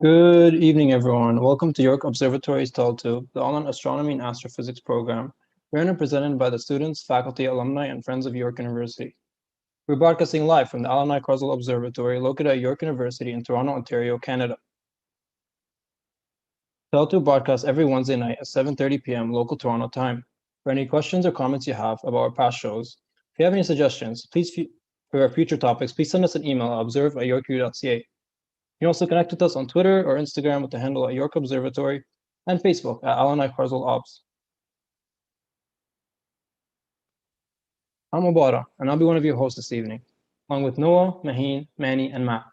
Good evening, everyone. Welcome to York Observatory's TeleTube, the online astronomy and astrophysics program, ran and presented by the students, faculty, alumni, and friends of York University. We're broadcasting live from the Alumni Carswell Observatory located at York University in Toronto, Ontario, Canada. TeleTube broadcasts every Wednesday night at 7:30 p.m. local Toronto time. For any questions or comments you have about our past shows, if you have any suggestions, for our future topics, please send us an email at observe@yorku.ca. You can also connect with us on Twitter or Instagram with the handle at York Observatory and Facebook at Alumni Carswell Obs. I'm Obada, and I'll be one of your hosts this evening, along with Noah, Maheen, Manny, and Matt.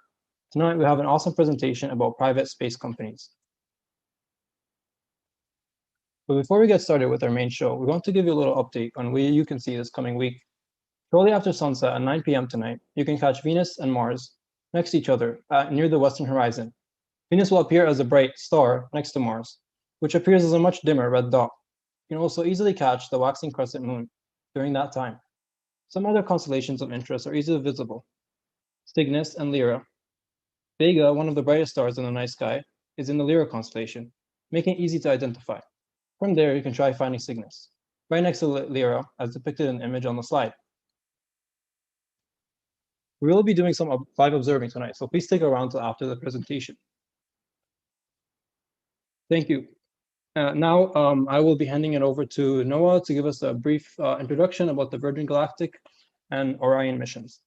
Tonight, we have an awesome presentation about private space companies. But before we get started with our main show, we want to give you a little update on where you can see this coming week. Shortly after sunset at 9 p.m. tonight, you can catch Venus and Mars next to each other near the western horizon. Venus will appear as a bright star next to Mars, which appears as a much dimmer red dot. You can also easily catch the waxing crescent moon during that time. Some other constellations of interest are easily visible: Cygnus and Lyra. Vega, one of the brightest stars in the night sky, is in the Lyra constellation, making it easy to identify. From there, you can try finding Cygnus, right next to Lyra, as depicted in the image on the slide. We will be doing some live observing tonight, so please stick around till after the presentation. Thank you. Now, I will be handing it over to Noah to give us a brief introduction about the Virgin Galactic and Orion missions.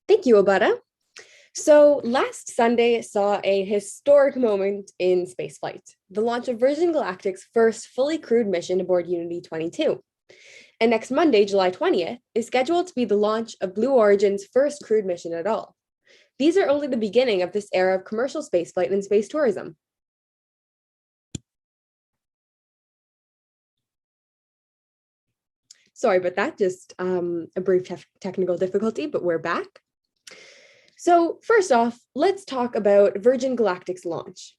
Thank you, Obada. So last Sunday saw a historic moment in spaceflight, the launch of Virgin Galactic's first fully crewed mission aboard Unity 22. And next Monday, July 20th, is scheduled to be the launch of Blue Origin's first crewed mission at all. These are only the beginning of this era of commercial spaceflight and space tourism. Sorry about that, just a brief technical difficulty, but we're back. So first off, let's talk about Virgin Galactic's launch.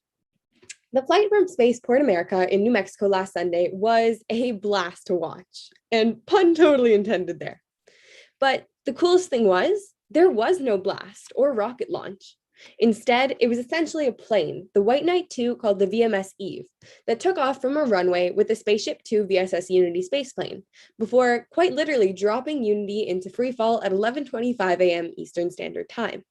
The flight from Spaceport America in New Mexico last Sunday was a blast to watch, and pun totally intended there. But the coolest thing was, there was no blast or rocket launch. Instead, it was essentially a plane, the White Knight 2 called the VMS Eve, that took off from a runway with the Spaceship 2 VSS Unity spaceplane, before quite literally dropping Unity into free fall at 11:25 a.m. Eastern Standard Time.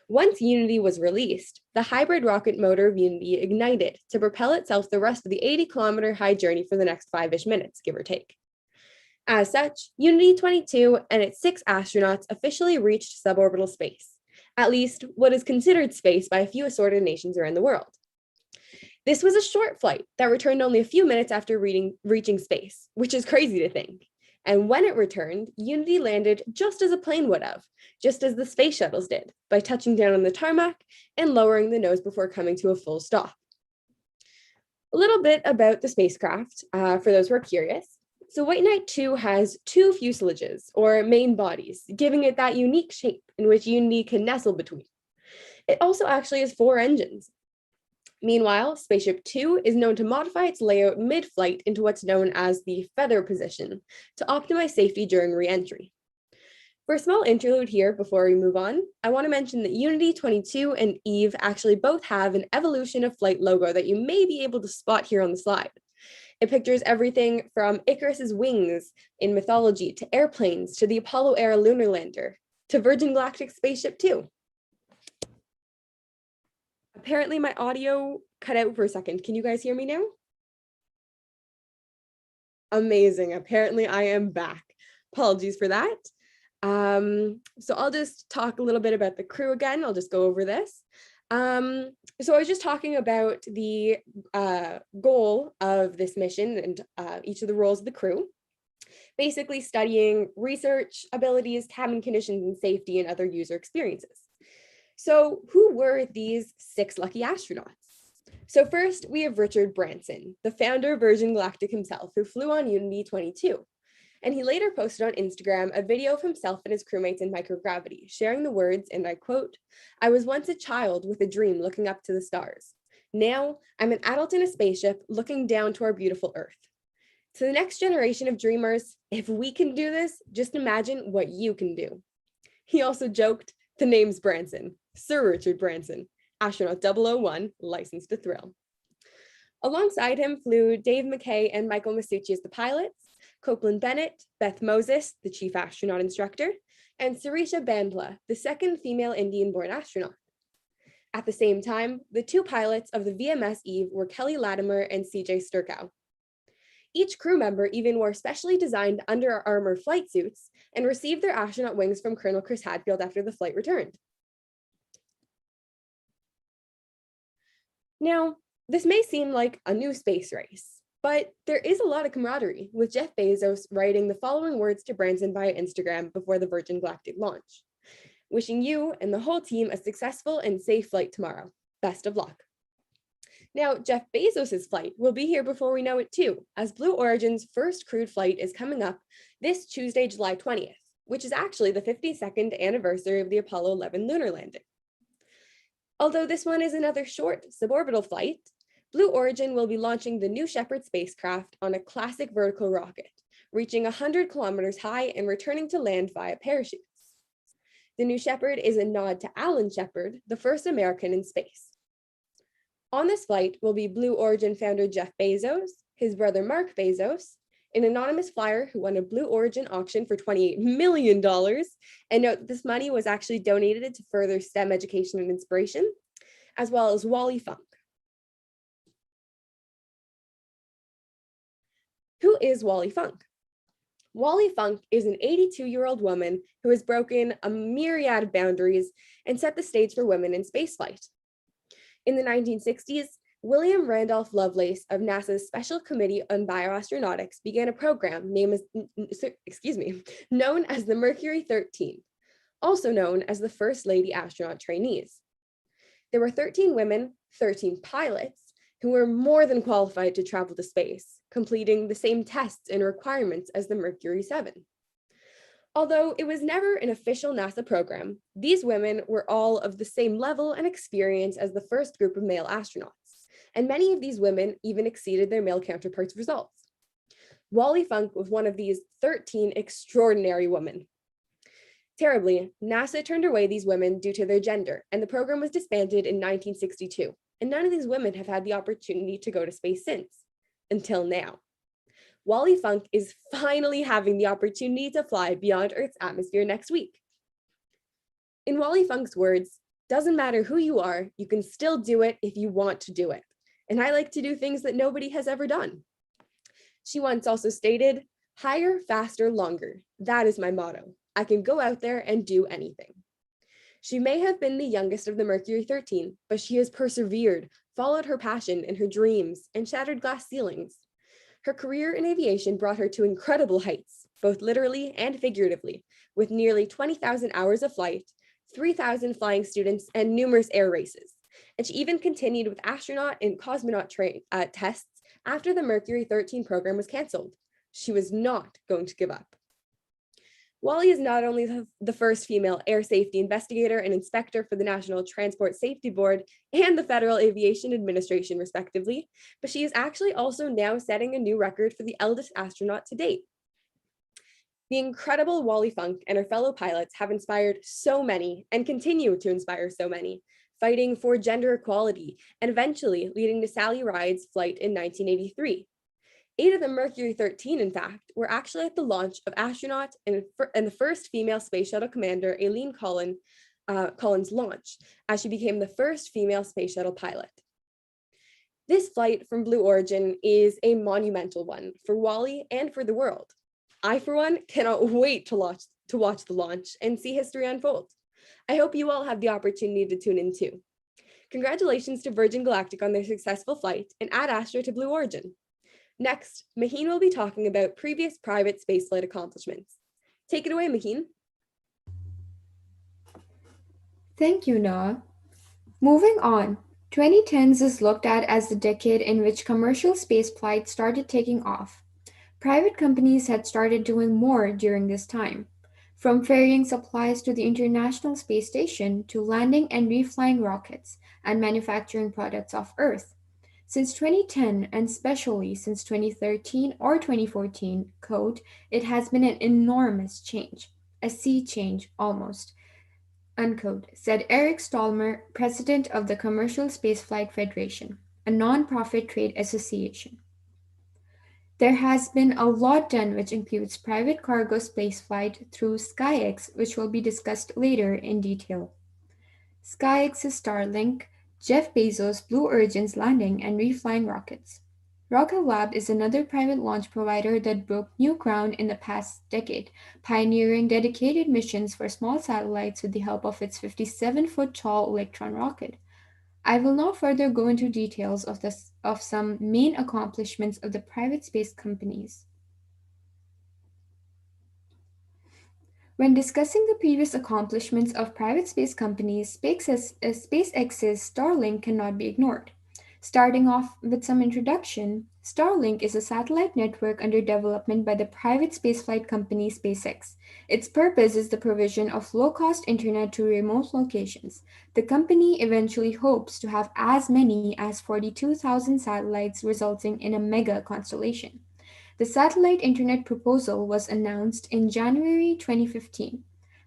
Once Unity was released, the hybrid rocket motor of Unity ignited to propel itself the rest of the 80-kilometer high journey for the next 5-ish minutes, give or take. As such, Unity 22 and its 6 astronauts officially reached suborbital space, at least what is considered space by a few assorted nations around the world. This was a short flight that returned only a few minutes after reaching space, which is crazy to think. And when it returned, Unity landed just as a plane would have, just as the space shuttles did, by touching down on the tarmac and lowering the nose before coming to a full stop. A little bit about the spacecraft, for those who are curious. So White Knight 2 has 2 fuselages, or main bodies, giving it that unique shape in which Unity can nestle between. It also actually has 4 engines. Meanwhile, Spaceship 2 is known to modify its layout mid-flight into what's known as the feather position to optimize safety during re-entry. For a small interlude here before we move on, I want to mention that Unity 22 and Eve actually both have an Evolution of Flight logo that you may be able to spot here on the slide. It pictures everything from Icarus's wings in mythology to airplanes to the Apollo-era lunar lander to Virgin Galactic Spaceship 2. Apparently my audio cut out for a second. Can you guys hear me now? Amazing. Apparently I am back. Apologies for that. So I'll just talk a little bit about the crew again. I'll just go over this. So I was just talking about the goal of this mission and each of the roles of the crew. Basically studying research abilities, cabin conditions, and safety and other user experiences. So who were these 6 lucky astronauts? So first, we have Richard Branson, the founder of Virgin Galactic himself, who flew on Unity 22. And he later posted on Instagram a video of himself and his crewmates in microgravity, sharing the words, and I quote, "I was once a child with a dream looking up to the stars. Now, I'm an adult in a spaceship looking down to our beautiful Earth. To the next generation of dreamers, if we can do this, just imagine what you can do. He also joked, the name's Branson, Sir Richard Branson, astronaut 001, licensed to thrill. Alongside him flew Dave McKay and Michael Masucci as the pilots, Copeland Bennett, Beth Moses, the chief astronaut instructor, and Sarisha Bandla, the second female Indian-born astronaut. At the same time, the two pilots of the VMS Eve were Kelly Latimer and CJ Sturkow. Each crew member even wore specially designed Under Armour flight suits and received their astronaut wings from Colonel Chris Hadfield after the flight returned. Now, this may seem like a new space race, but there is a lot of camaraderie, with Jeff Bezos writing the following words to Branson via Instagram before the Virgin Galactic launch. Wishing you and the whole team a successful and safe flight tomorrow. Best of luck. Now, Jeff Bezos' flight will be here before we know it too, as Blue Origin's first crewed flight is coming up this Tuesday, July 20th, which is actually the 52nd anniversary of the Apollo 11 lunar landing. Although this one is another short suborbital flight, Blue Origin will be launching the New Shepard spacecraft on a classic vertical rocket, reaching 100 kilometers high and returning to land via parachutes. The New Shepard is a nod to Alan Shepard, the first American in space. On this flight will be Blue Origin founder Jeff Bezos, his brother Mark Bezos, an anonymous flyer who won a Blue Origin auction for $28 million. And note that this money was actually donated to further STEM education and inspiration, as well as Wally Funk. Who is Wally Funk? Wally Funk is an 82-year-old woman who has broken a myriad of boundaries and set the stage for women in spaceflight. In the 1960s, William Randolph Lovelace of NASA's Special Committee on Bioastronautics began a program known as the Mercury 13, also known as the First Lady Astronaut Trainees. There were 13 women, 13 pilots, who were more than qualified to travel to space, completing the same tests and requirements as the Mercury 7. Although it was never an official NASA program, these women were all of the same level and experience as the first group of male astronauts, and many of these women even exceeded their male counterparts' results. Wally Funk was one of these 13 extraordinary women. Terribly, NASA turned away these women due to their gender, and the program was disbanded in 1962, and none of these women have had the opportunity to go to space since, until now. Wally Funk is finally having the opportunity to fly beyond Earth's atmosphere next week. In Wally Funk's words, doesn't matter who you are, you can still do it if you want to do it. And I like to do things that nobody has ever done. She once also stated, higher, faster, longer. That is my motto. I can go out there and do anything. She may have been the youngest of the Mercury 13, but she has persevered, followed her passion and her dreams, and shattered glass ceilings. Her career in aviation brought her to incredible heights, both literally and figuratively, with nearly 20,000 hours of flight, 3,000 flying students, and numerous air races. And she even continued with astronaut and cosmonaut tests after the Mercury 13 program was canceled. She was not going to give up. Wally is not only the first female air safety investigator and inspector for the National Transport Safety Board and the Federal Aviation Administration, respectively, but she is actually also now setting a new record for the eldest astronaut to date. The incredible Wally Funk and her fellow pilots have inspired so many and continue to inspire so many, fighting for gender equality and eventually leading to Sally Ride's flight in 1983. 8 of the Mercury 13, in fact, were actually at the launch of astronaut and the first female space shuttle commander, Aileen Collins' launch, as she became the first female space shuttle pilot. This flight from Blue Origin is a monumental one for Wally and for the world. I, for one, cannot wait to watch the launch and see history unfold. I hope you all have the opportunity to tune in too. Congratulations to Virgin Galactic on their successful flight, and Ad Astra to Blue Origin. Next, Maheen will be talking about previous private spaceflight accomplishments. Take it away, Maheen. Thank you, Noah. Moving on, 2010s is looked at as the decade in which commercial spaceflight started taking off. Private companies had started doing more during this time, from ferrying supplies to the International Space Station to landing and reflying rockets and manufacturing products off Earth. Since 2010, and especially since 2013 or 2014, it has been an enormous change, a sea change almost, unquote, said Eric Stallmer, president of the Commercial Spaceflight Federation, a nonprofit trade association. There has been a lot done, which includes private cargo spaceflight through SkyX, which will be discussed later in detail. SkyX's Starlink, Jeff Bezos' Blue Origin's landing and reflying rockets. Rocket Lab is another private launch provider that broke new ground in the past decade, pioneering dedicated missions for small satellites with the help of its 57-foot tall Electron rocket. I will now further go into details of some main accomplishments of the private space companies. When discussing the previous accomplishments of private space companies, SpaceX's Starlink cannot be ignored. Starting off with some introduction, Starlink is a satellite network under development by the private spaceflight company SpaceX. Its purpose is the provision of low-cost internet to remote locations. The company eventually hopes to have as many as 42,000 satellites, resulting in a mega constellation. The satellite internet proposal was announced in January 2015.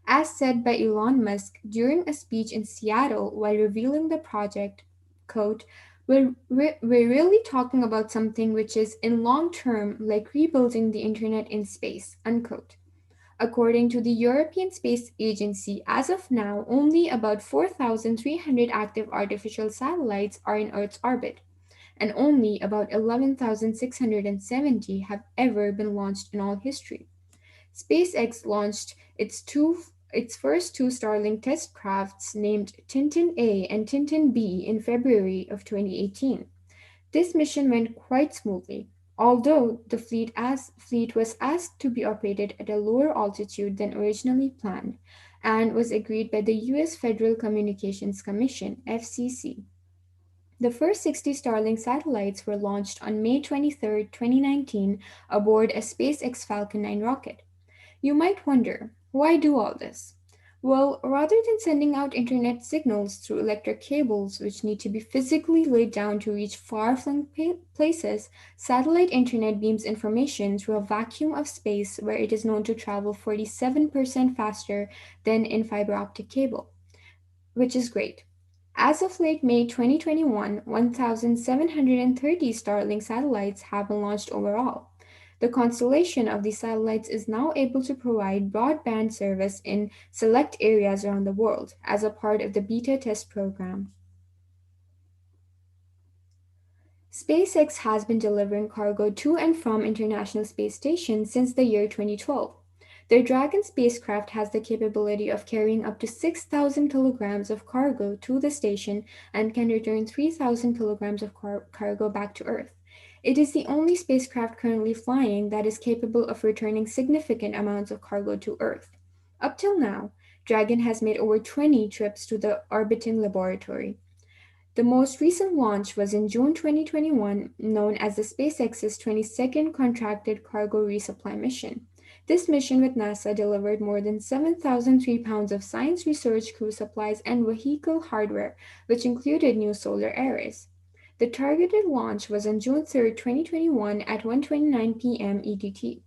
As said by Elon Musk during a speech in Seattle while revealing the project, quote, we're really talking about something which is in long term like rebuilding the internet in space, unquote. According to the European Space Agency, as of now, only about 4,300 active artificial satellites are in Earth's orbit, and only about 11,670 have ever been launched in all history. SpaceX launched its first two Starlink test crafts named Tintin A and Tintin B in February of 2018. This mission went quite smoothly, although the fleet was asked to be operated at a lower altitude than originally planned and was agreed by the U.S. Federal Communications Commission, FCC. The first 60 Starlink satellites were launched on May 23, 2019, aboard a SpaceX Falcon 9 rocket. You might wonder, why do all this? Well, rather than sending out internet signals through electric cables, which need to be physically laid down to reach far-flung places, satellite internet beams information through a vacuum of space where it is known to travel 47% faster than in fiber optic cable, which is great. As of late May 2021, 1,730 Starlink satellites have been launched overall. The constellation of these satellites is now able to provide broadband service in select areas around the world as a part of the beta test program. SpaceX has been delivering cargo to and from International Space Station since the year 2012. Their Dragon spacecraft has the capability of carrying up to 6,000 kilograms of cargo to the station and can return 3,000 kilograms of cargo back to Earth. It is the only spacecraft currently flying that is capable of returning significant amounts of cargo to Earth. Up till now, Dragon has made over 20 trips to the orbiting laboratory. The most recent launch was in June 2021, known as the SpaceX's 22nd contracted cargo resupply mission. This mission with NASA delivered more than 7,003 pounds of science research crew supplies and vehicle hardware, which included new solar arrays. The targeted launch was on June 3, 2021 at 1:29 p.m. EDT.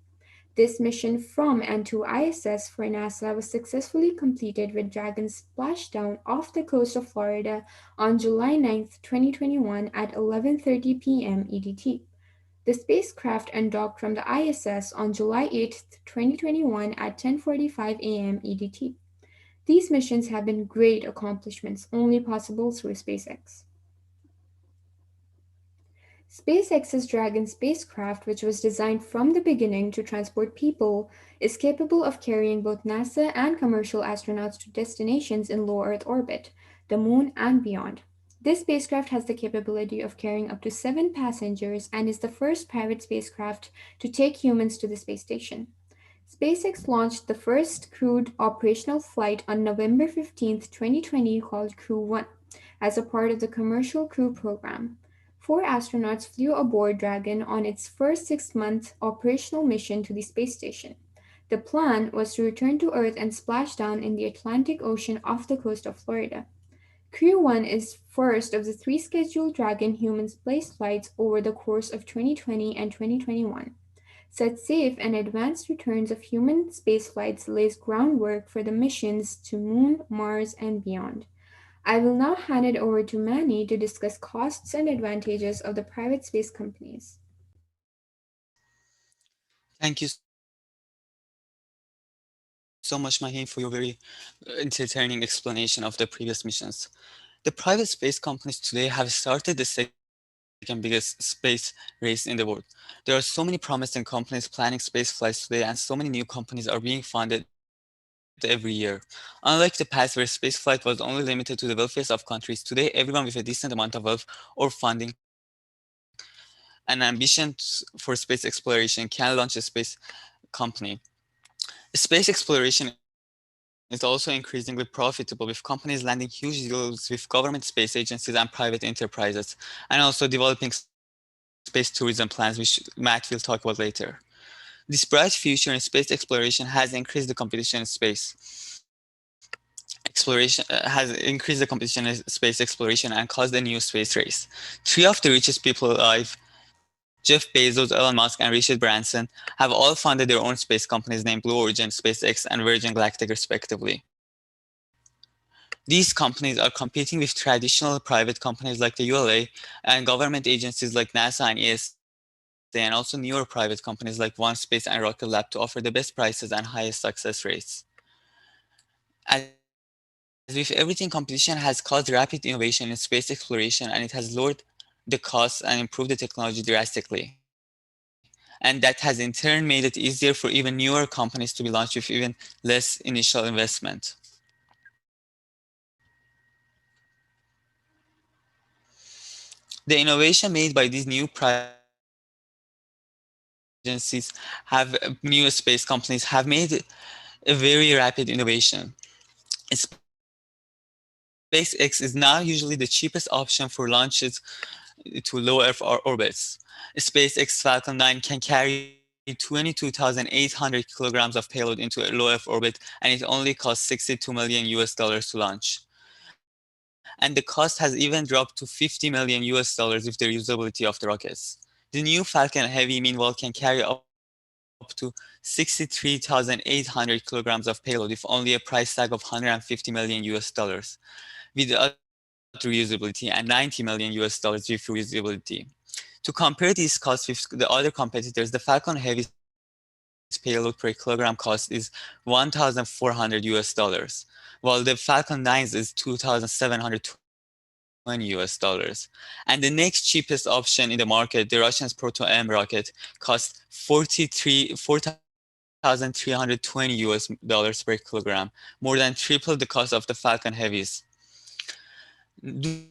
This mission from and to ISS for NASA was successfully completed with Dragon splashdown off the coast of Florida on July 9, 2021 at 11:30 p.m. EDT. The spacecraft undocked from the ISS on July 8, 2021 at 10:45 a.m. EDT. These missions have been great accomplishments only possible through SpaceX. SpaceX's Dragon spacecraft, which was designed from the beginning to transport people, is capable of carrying both NASA and commercial astronauts to destinations in low Earth orbit, the Moon, and beyond. This spacecraft has the capability of carrying up to 7 passengers and is the first private spacecraft to take humans to the space station. SpaceX launched the first crewed operational flight on November 15, 2020, called Crew 1, as a part of the Commercial Crew program. 4 astronauts flew aboard Dragon on its first 6-month operational mission to the space station. The plan was to return to Earth and splash down in the Atlantic Ocean off the coast of Florida. Crew 1 is first of the 3 scheduled Dragon human spaceflights over the course of 2020 and 2021. Such safe and advanced returns of human spaceflights lays groundwork for the missions to Moon, Mars, and beyond. I will now hand it over to Manny to discuss costs and advantages of the private space companies. Thank you so much, Maheen, for your very entertaining explanation of the previous missions. The private space companies today have started the second biggest space race in the world. There are so many promising companies planning space flights today, and so many new companies are being funded every year. Unlike the past where spaceflight was only limited to the wealthiest of countries, today everyone with a decent amount of wealth or funding and ambition for space exploration can launch a space company. Space exploration is also increasingly profitable, with companies landing huge deals with government space agencies and private enterprises, and also developing space tourism plans, which Matt will talk about later. This bright future in space exploration has increased the competition in space exploration, space exploration and caused a new space race. Three of the richest people alive, Jeff Bezos, Elon Musk, and Richard Branson, have all funded their own space companies named Blue Origin, SpaceX, and Virgin Galactic, respectively. These companies are competing with traditional private companies like the ULA and government agencies like NASA and ESA, and also newer private companies like OneSpace and Rocket Lab to offer the best prices and highest success rates. As with everything, competition has caused rapid innovation in space exploration, and it has lowered the costs and improved the technology drastically. And that has in turn made it easier for even newer companies to be launched with even less initial investment. The innovation made by these new private agencies new space companies have made a very rapid innovation. SpaceX is now usually the cheapest option for launches to low Earth orbits. SpaceX Falcon 9 can carry 22,800 kilograms of payload into a low Earth orbit, and it only costs $62 million to launch. And the cost has even dropped to $50 million with the reusability of the rockets. The new Falcon Heavy, meanwhile, can carry up to 63,800 kilograms of payload with only a price tag of $150 million with reusability and $90 million with reusability. To compare these costs with the other competitors, the Falcon Heavy's payload per kilogram cost is $1,400, while the Falcon 9's is $2,720. And the next cheapest option in the market, the Russian's Proto-M rocket, costs $4,320 per kilogram, more than triple the cost of the Falcon Heavies. Due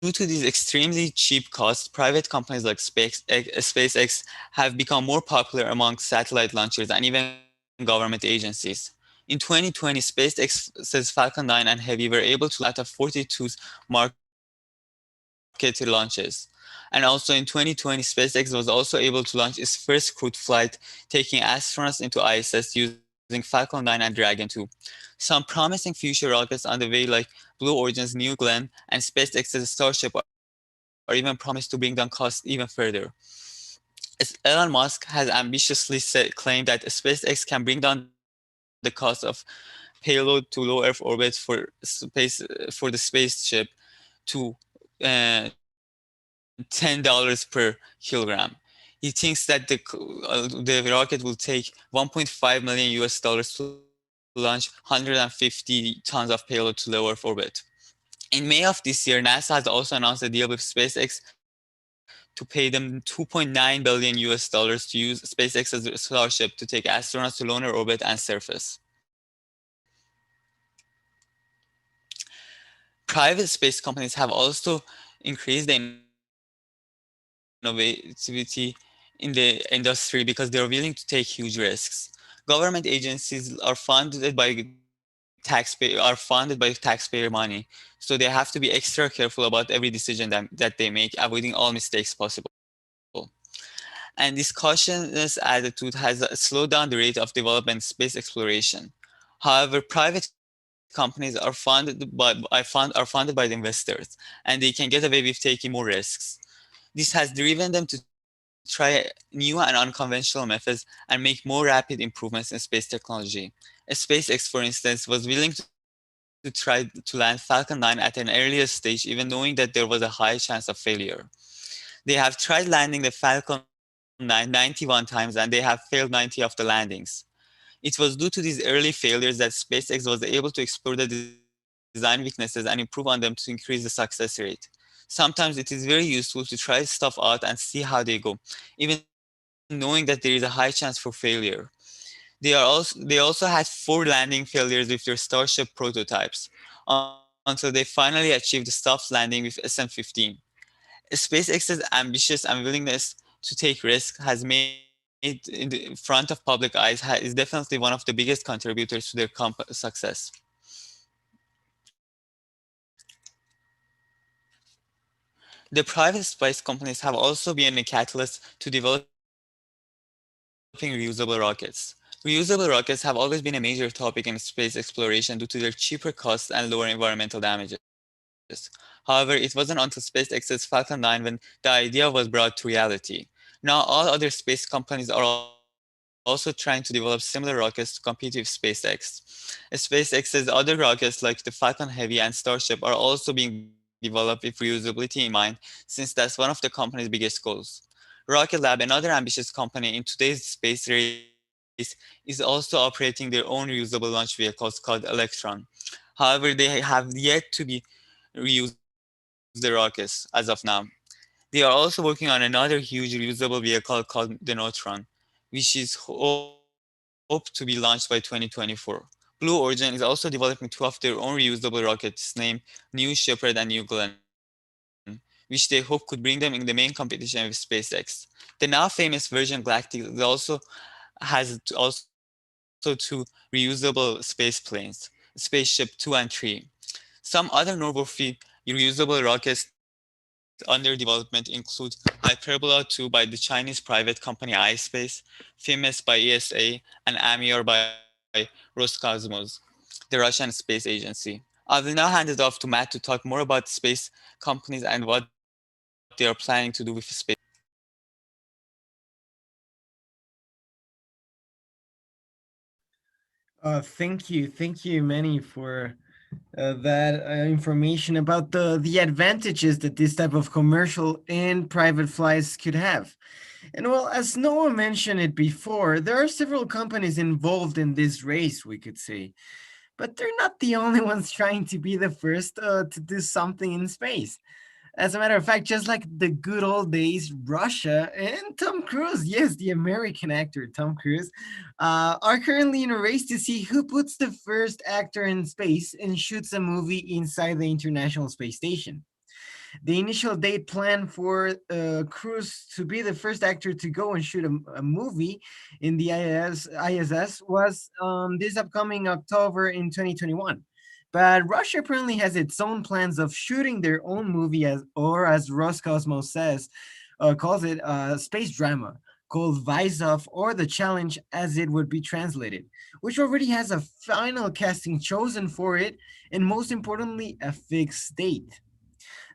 to these extremely cheap costs, private companies like SpaceX have become more popular among satellite launchers and even government agencies. In 2020, SpaceX's Falcon 9 and Heavy were able to out of 42 marketed launches. And also in 2020, SpaceX was also able to launch its first crewed flight, taking astronauts into ISS using Falcon 9 and Dragon 2. Some promising future rockets on the way, like Blue Origin's New Glenn and SpaceX's Starship, are even promised to bring down costs even further. As Elon Musk has ambitiously claimed that SpaceX can bring down the cost of payload to low Earth orbit for the spaceship to $10 per kilogram. He thinks that the rocket will take $1.5 million to launch 150 tons of payload to low Earth orbit. In May of this year, NASA has also announced a deal with SpaceX to pay them $2.9 billion to use SpaceX's Starship to take astronauts to lunar orbit and surface. Private space companies have also increased the innovativity in the industry because they're willing to take huge risks. Government agencies are funded by taxpayer money, so they have to be extra careful about every decision that they make, avoiding all mistakes possible. And this cautious attitude has slowed down the rate of development space exploration. However, private companies are funded by the investors, and they can get away with taking more risks. This has driven them to try new and unconventional methods and make more rapid improvements in space technology. SpaceX, for instance, was willing to try to land Falcon 9 at an earlier stage, even knowing that there was a high chance of failure. They have tried landing the Falcon 9 91 times, and they have failed 90 of the landings. It was due to these early failures that SpaceX was able to explore the design weaknesses and improve on them to increase the success rate. Sometimes it is very useful to try stuff out and see how they go, even knowing that there is a high chance for failure. They also had 4 landing failures with their Starship prototypes until they finally achieved the soft landing with SM-15. SpaceX's ambitious and willingness to take risks has made in the front of public eyes is definitely one of the biggest contributors to their success. The private space companies have also been a catalyst to developing reusable rockets. Reusable rockets have always been a major topic in space exploration due to their cheaper costs and lower environmental damages. However, it wasn't until SpaceX's Falcon 9 when the idea was brought to reality. Now all other space companies are also trying to develop similar rockets to compete with SpaceX. SpaceX's other rockets like the Falcon Heavy and Starship are also being developed with reusability in mind, since that's one of the company's biggest goals. Rocket Lab, another ambitious company in today's space race, is also operating their own reusable launch vehicles called Electron. However, they have yet to be reused the rockets as of now. They are also working on another huge reusable vehicle called the Neutron, which is hoped to be launched by 2024. Blue Origin is also developing 2 of their own reusable rockets named New Shepard and New Glenn, which they hope could bring them in the main competition with SpaceX. The now famous Virgin Galactic is has 2 reusable space planes, Spaceship 2 and 3. Some other noteworthy reusable rockets under development include Hyperbula 2 by the Chinese private company iSpace, Themis by ESA, and Amur by Roscosmos, the Russian space agency. I will now hand it off to Matt to talk more about space companies and what they are planning to do with space. Thank you, Manny, for that information about the advantages that this type of commercial and private flights could have. And well, as Noah mentioned it before, there are several companies involved in this race, we could say, but they're not the only ones trying to be the first to do something in space. As a matter of fact, just like the good old days, Russia and Tom Cruise, yes, the American actor Tom Cruise, are currently in a race to see who puts the first actor in space and shoots a movie inside the International Space Station. The initial date planned for Cruise to be the first actor to go and shoot a movie in the ISS was this upcoming October in 2021. But Russia apparently has its own plans of shooting their own movie, as Roscosmos calls it, space drama called Vies or The Challenge, as it would be translated, which already has a final casting chosen for it, and most importantly, a fixed date.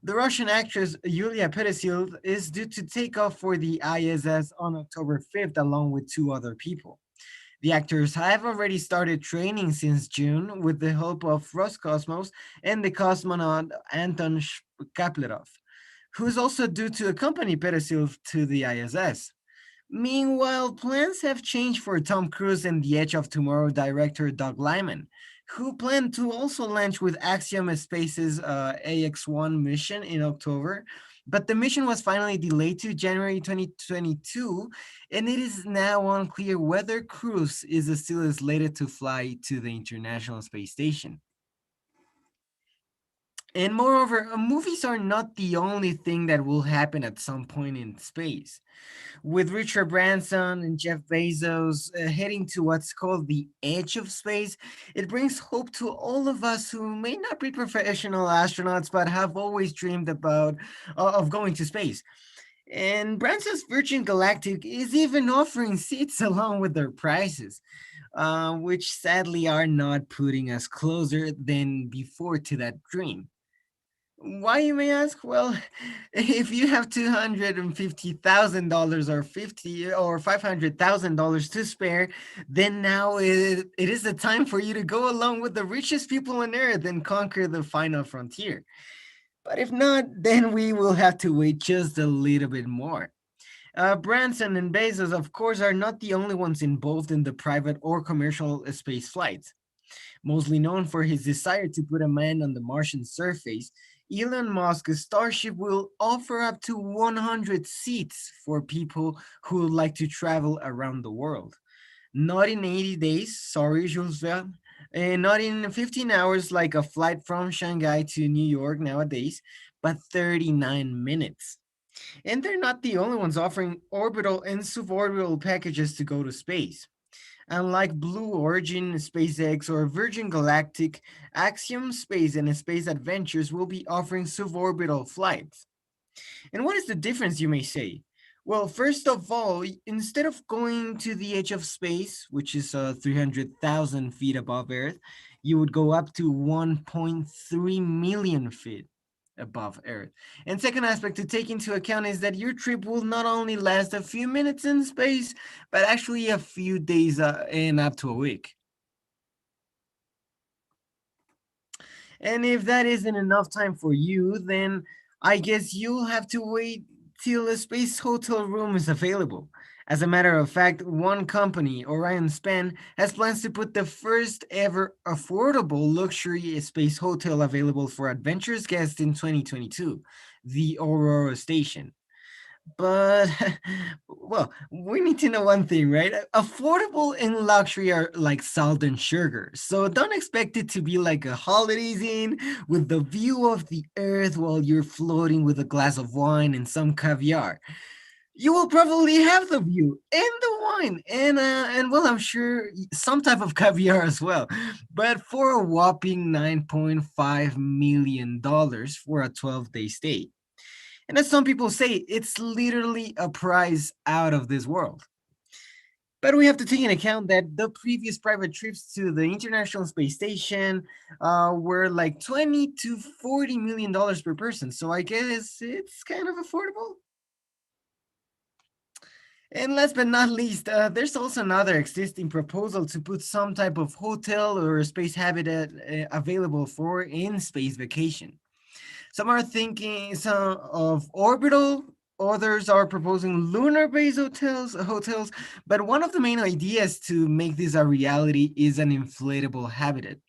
The Russian actress Yulia Peresil is due to take off for the ISS on October 5th, along with 2 other people. The actors have already started training since June with the help of Roscosmos and the cosmonaut Anton Kaplerov, who is also due to accompany Peresil to the ISS. Meanwhile, plans have changed for Tom Cruise and the Edge of Tomorrow director Doug Lyman, who planned to also launch with Axiom Space's AX-1 mission in October, but the mission was finally delayed to January 2022, and it is now unclear whether Cruise is still slated to fly to the International Space Station. And moreover, movies are not the only thing that will happen at some point in space. With Richard Branson and Jeff Bezos heading to what's called the edge of space, it brings hope to all of us who may not be professional astronauts but have always dreamed about of going to space. And Branson's Virgin Galactic is even offering seats along with their prices, which sadly are not putting us closer than before to that dream. Why, you may ask? Well, if you have $250,000 or $500,000 to spare, then now it is the time for you to go along with the richest people on Earth and conquer the final frontier. But if not, then we will have to wait just a little bit more. Branson and Bezos, of course, are not the only ones involved in the private or commercial space flights. Mostly known for his desire to put a man on the Martian surface, Elon Musk's Starship will offer up to 100 seats for people who would like to travel around the world. Not in 80 days, sorry, Jules Verne, and not in 15 hours like a flight from Shanghai to New York nowadays, but 39 minutes. And they're not the only ones offering orbital and suborbital packages to go to space. Unlike Blue Origin, SpaceX, or Virgin Galactic, Axiom Space and Space Adventures will be offering suborbital flights. And what is the difference, you may say? Well, first of all, instead of going to the edge of space, which is 300,000 feet above Earth, you would go up to 1.3 million feet above Earth. And second aspect to take into account is that your trip will not only last a few minutes in space, but actually a few days and up to a week. And if that isn't enough time for you, then I guess you'll have to wait till a space hotel room is available. As a matter of fact, one company, Orion Span, has plans to put the first ever affordable luxury space hotel available for adventurous guests in 2022, the Aurora Station. But, well, we need to know one thing, right? Affordable and luxury are like salt and sugar. So don't expect it to be like a holidays inn with the view of the earth while you're floating with a glass of wine and some caviar. You will probably have the view and the wine and well, I'm sure some type of caviar as well. But for a whopping $9.5 million for a 12-day stay. And as some people say, it's literally a prize out of this world. But we have to take into account that the previous private trips to the International Space Station were like $20 to $40 million per person. So I guess it's kind of affordable. And last but not least, there's also another existing proposal to put some type of hotel or space habitat available for in-space vacation. Some are thinking of orbital, others are proposing lunar-based hotels, but one of the main ideas to make this a reality is an inflatable habitat.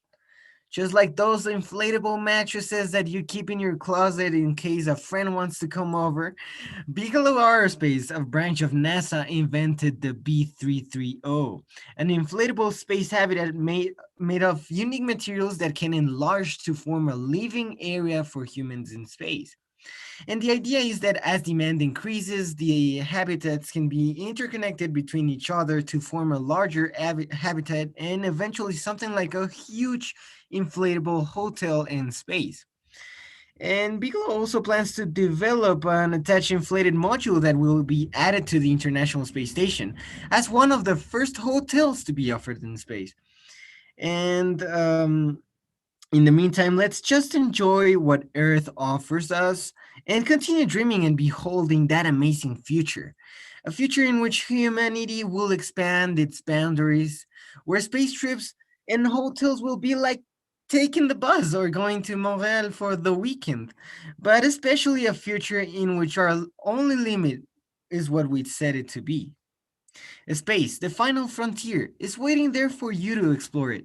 Just like those inflatable mattresses that you keep in your closet in case a friend wants to come over, Bigelow Aerospace, a branch of NASA, invented the B330, an inflatable space habitat made of unique materials that can enlarge to form a living area for humans in space. And the idea is that as demand increases, the habitats can be interconnected between each other to form a larger habitat and eventually something like a huge inflatable hotel in space. And Bigelow also plans to develop an attached inflated module that will be added to the International Space Station as one of the first hotels to be offered in space. And in the meantime, let's just enjoy what Earth offers us and continue dreaming and beholding that amazing future. A future in which humanity will expand its boundaries, where space trips and hotels will be like taking the bus or going to Montreal for the weekend, but especially a future in which our only limit is what we set it to be. Space, the final frontier, is waiting there for you to explore it,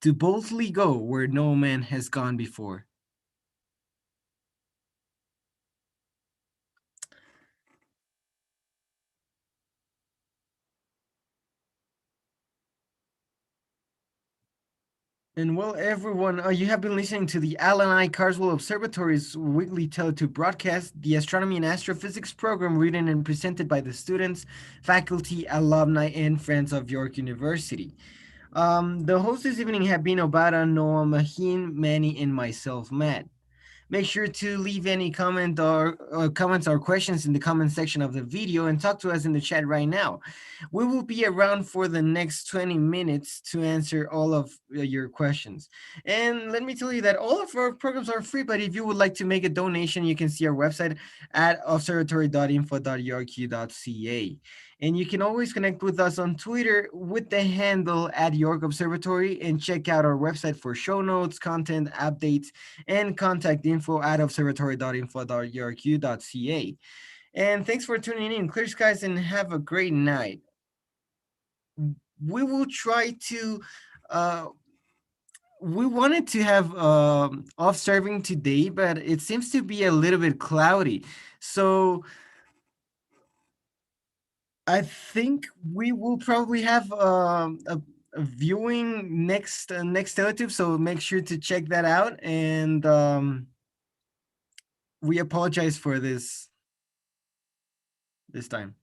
to boldly go where no man has gone before. And well, everyone, you have been listening to the Alan I. Carswell Observatory's weekly TeleTube broadcast, the Astronomy and Astrophysics program written and presented by the students, faculty, alumni, and friends of York University. The hosts this evening have been Obada, Noah, Maheen, Manny, and myself, Matt. make sure to leave any comment or comments or questions in the comment section of the video and talk to us in the chat right now. We will be around for the next 20 minutes to answer all of your questions. And let me tell you that all of our programs are free, but if you would like to make a donation, you can see our website at observatory.info.york.ca. And you can always connect with us on Twitter with the handle at York Observatory, and check out our website for show notes, content, updates, and contact info at observatory.info.york.ca. And thanks for tuning in. Clear skies and have a great night. We will try to, we wanted to have off serving today, but it seems to be a little bit cloudy. So I think we will probably have a viewing next TeleTube, so make sure to check that out. And we apologize for this time.